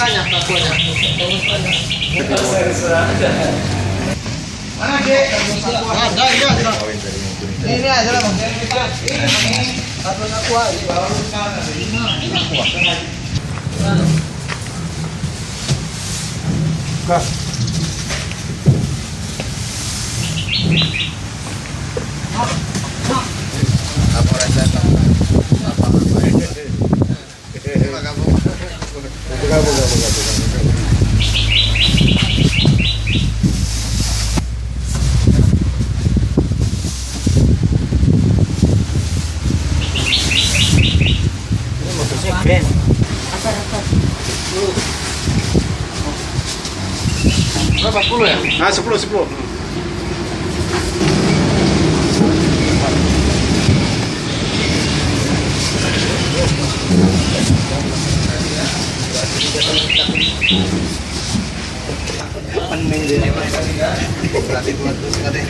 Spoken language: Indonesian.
Tanya kakunya. Mana Dek? Ada. Ini aja lah Bang. Satu aku aja. Kak. Apa rasanya? Motornya keren. Berapa 10 ya? Ah, 10. Berarti 200 deh.